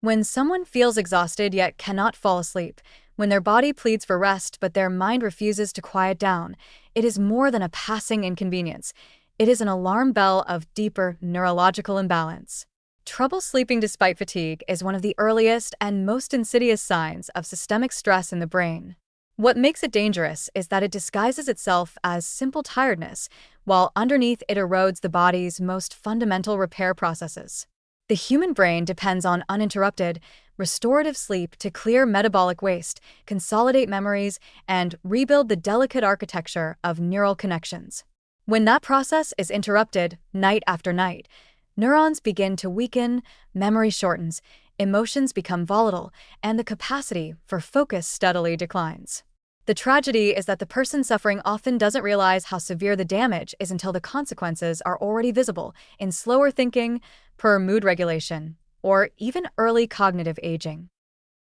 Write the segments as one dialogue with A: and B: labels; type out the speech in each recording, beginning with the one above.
A: When someone feels exhausted yet cannot fall asleep, when their body pleads for rest but their mind refuses to quiet down, it is more than a passing inconvenience. It is an alarm bell of deeper neurological imbalance. Trouble sleeping despite fatigue is one of the earliest and most insidious signs of systemic stress in the brain. What makes it dangerous is that it disguises itself as simple tiredness, while underneath it erodes the body's most fundamental repair processes. The human brain depends on uninterrupted, restorative sleep to clear metabolic waste, consolidate memories, and rebuild the delicate architecture of neural connections. When that process is interrupted night after night, neurons begin to weaken, memory shortens, emotions become volatile, and the capacity for focus steadily declines. The tragedy is that the person suffering often doesn't realize how severe the damage is until the consequences are already visible in slower thinking, poor mood regulation, or even early cognitive aging.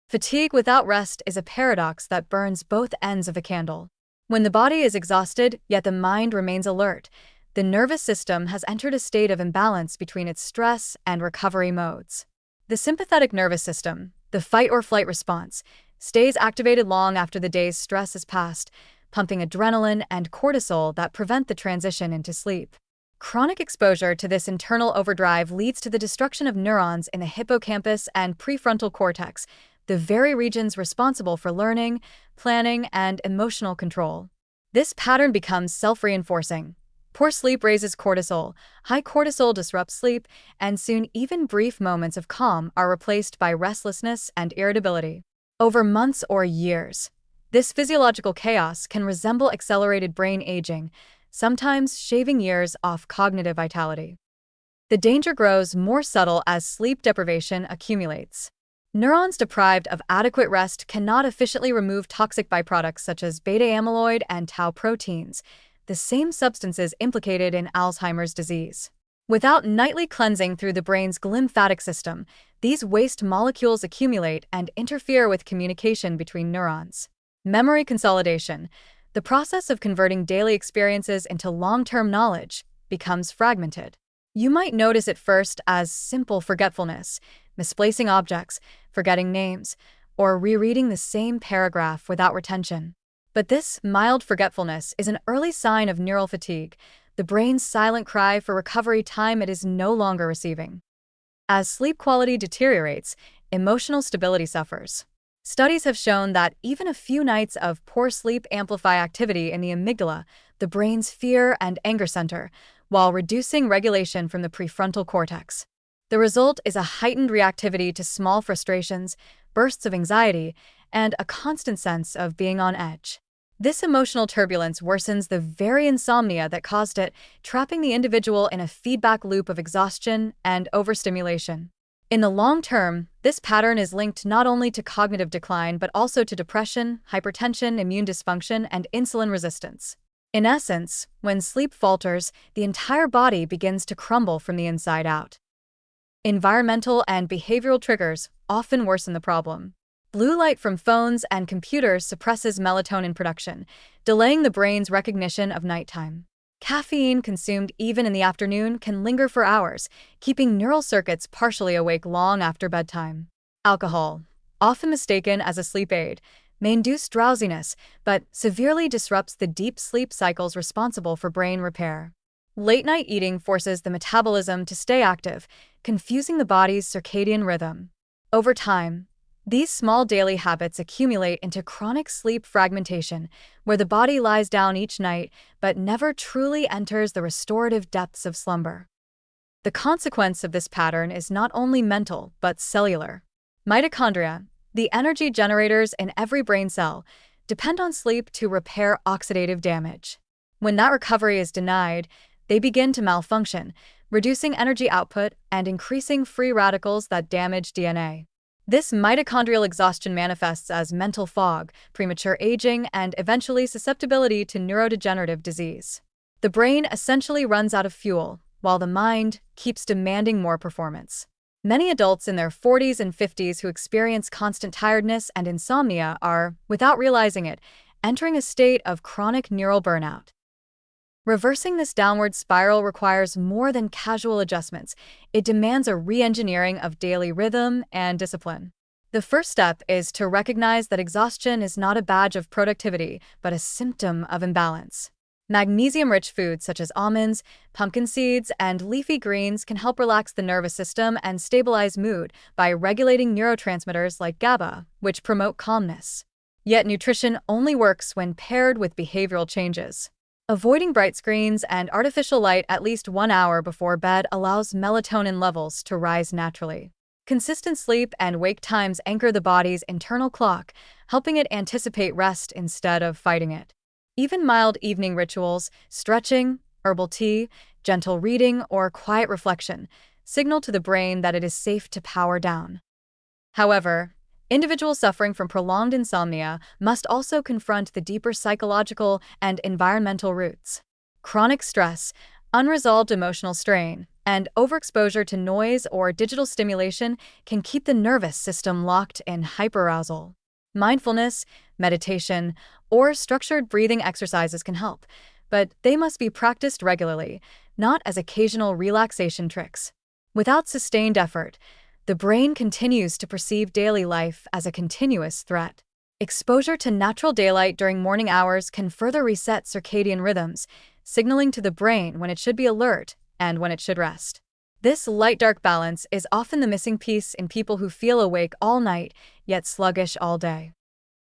A: Fatigue without rest is a paradox that burns both ends of a candle. When the body is exhausted, yet the mind remains alert, the nervous system has entered a state of imbalance between its stress and recovery modes. The sympathetic nervous system, the fight-or-flight response, stays activated long after the day's stress has passed, pumping adrenaline and cortisol that prevent the transition into sleep. Chronic exposure to this internal overdrive leads to the destruction of neurons in the hippocampus and prefrontal cortex, the very regions responsible for learning, planning, and emotional control. This pattern becomes self-reinforcing. Poor sleep raises cortisol, high cortisol disrupts sleep, and soon even brief moments of calm are replaced by restlessness and irritability. Over months or years, this physiological chaos can resemble accelerated brain aging, sometimes shaving years off cognitive vitality. The danger grows more subtle as sleep deprivation accumulates. Neurons deprived of adequate rest cannot efficiently remove toxic byproducts such as beta-amyloid and tau proteins, the same substances implicated in Alzheimer's disease. Without nightly cleansing through the brain's glymphatic system, these waste molecules accumulate and interfere with communication between neurons. Memory consolidation, the process of converting daily experiences into long-term knowledge, becomes fragmented. You might notice it first as simple forgetfulness, misplacing objects, forgetting names, or rereading the same paragraph without retention. But this mild forgetfulness is an early sign of neural fatigue, the brain's silent cry for recovery time it is no longer receiving. As sleep quality deteriorates, emotional stability suffers. Studies have shown that even a few nights of poor sleep amplify activity in the amygdala, the brain's fear and anger center, while reducing regulation from the prefrontal cortex. The result is a heightened reactivity to small frustrations, bursts of anxiety, and a constant sense of being on edge. This emotional turbulence worsens the very insomnia that caused it, trapping the individual in a feedback loop of exhaustion and overstimulation. In the long term, this pattern is linked not only to cognitive decline but also to depression, hypertension, immune dysfunction, and insulin resistance. In essence, when sleep falters, the entire body begins to crumble from the inside out. Environmental and behavioral triggers often worsen the problem. Blue light from phones and computers suppresses melatonin production, delaying the brain's recognition of nighttime. Caffeine consumed even in the afternoon can linger for hours, keeping neural circuits partially awake long after bedtime. Alcohol, often mistaken as a sleep aid, may induce drowsiness, but severely disrupts the deep sleep cycles responsible for brain repair. Late-night eating forces the metabolism to stay active, confusing the body's circadian rhythm. Over time, these small daily habits accumulate into chronic sleep fragmentation, where the body lies down each night but never truly enters the restorative depths of slumber. The consequence of this pattern is not only mental but cellular. Mitochondria, the energy generators in every brain cell, depend on sleep to repair oxidative damage. When that recovery is denied, they begin to malfunction, reducing energy output and increasing free radicals that damage DNA. This mitochondrial exhaustion manifests as mental fog, premature aging, and eventually susceptibility to neurodegenerative disease. The brain essentially runs out of fuel, while the mind keeps demanding more performance. Many adults in their 40s and 50s who experience constant tiredness and insomnia are, without realizing it, entering a state of chronic neural burnout. Reversing this downward spiral requires more than casual adjustments. It demands a re-engineering of daily rhythm and discipline. The first step is to recognize that exhaustion is not a badge of productivity, but a symptom of imbalance. Magnesium-rich foods such as almonds, pumpkin seeds, and leafy greens can help relax the nervous system and stabilize mood by regulating neurotransmitters like GABA, which promote calmness. Yet nutrition only works when paired with behavioral changes. Avoiding bright screens and artificial light at least 1 hour before bed allows melatonin levels to rise naturally. Consistent sleep and wake times anchor the body's internal clock, helping it anticipate rest instead of fighting it. Even mild evening rituals, stretching, herbal tea, gentle reading, or quiet reflection signal to the brain that it is safe to power down. However, individuals suffering from prolonged insomnia must also confront the deeper psychological and environmental roots. Chronic stress, unresolved emotional strain, and overexposure to noise or digital stimulation can keep the nervous system locked in hyperarousal. Mindfulness, meditation, or structured breathing exercises can help, but they must be practiced regularly, not as occasional relaxation tricks. Without sustained effort, the brain continues to perceive daily life as a continuous threat. Exposure to natural daylight during morning hours can further reset circadian rhythms, signaling to the brain when it should be alert and when it should rest. This light-dark balance is often the missing piece in people who feel awake all night, yet sluggish all day.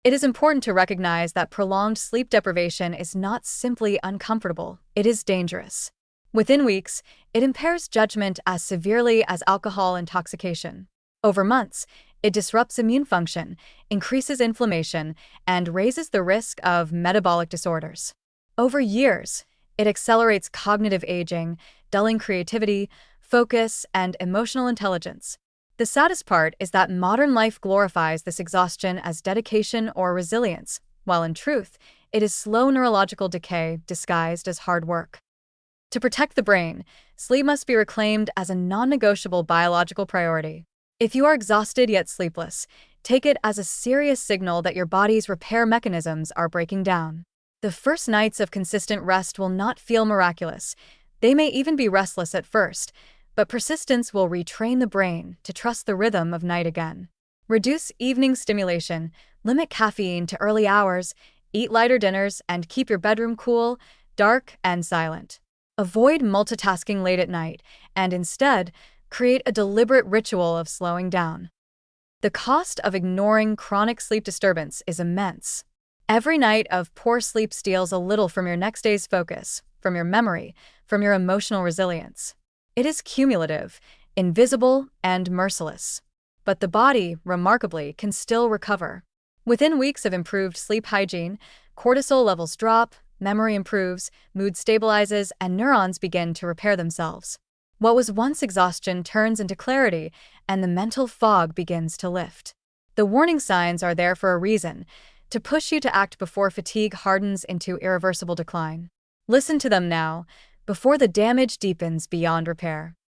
A: It is important to recognize that prolonged sleep deprivation is not simply uncomfortable, it is dangerous. Within weeks, it impairs judgment as severely as alcohol intoxication. Over months, it disrupts immune function, increases inflammation, and raises the risk of metabolic disorders. Over years, it accelerates cognitive aging, dulling creativity, focus, and emotional intelligence. The saddest part is that modern life glorifies this exhaustion as dedication or resilience, while in truth, it is slow neurological decay disguised as hard work. To protect the brain, sleep must be reclaimed as a non-negotiable biological priority. If you are exhausted yet sleepless, take it as a serious signal that your body's repair mechanisms are breaking down. The first nights of consistent rest will not feel miraculous. They may even be restless at first, but persistence will retrain the brain to trust the rhythm of night again. Reduce evening stimulation, limit caffeine to early hours, eat lighter dinners, and keep your bedroom cool, dark, and silent. Avoid multitasking late at night, and instead, create a deliberate ritual of slowing down. The cost of ignoring chronic sleep disturbance is immense. Every night of poor sleep steals a little from your next day's focus, from your memory, from your emotional resilience. It is cumulative, invisible, and merciless. But the body, remarkably, can still recover. Within weeks of improved sleep hygiene, cortisol levels drop, memory improves, mood stabilizes, and neurons begin to repair themselves. What was once exhaustion turns into clarity, and the mental fog begins to lift. The warning signs are there for a reason, to push you to act before fatigue hardens into irreversible decline. Listen to them now, before the damage deepens beyond repair.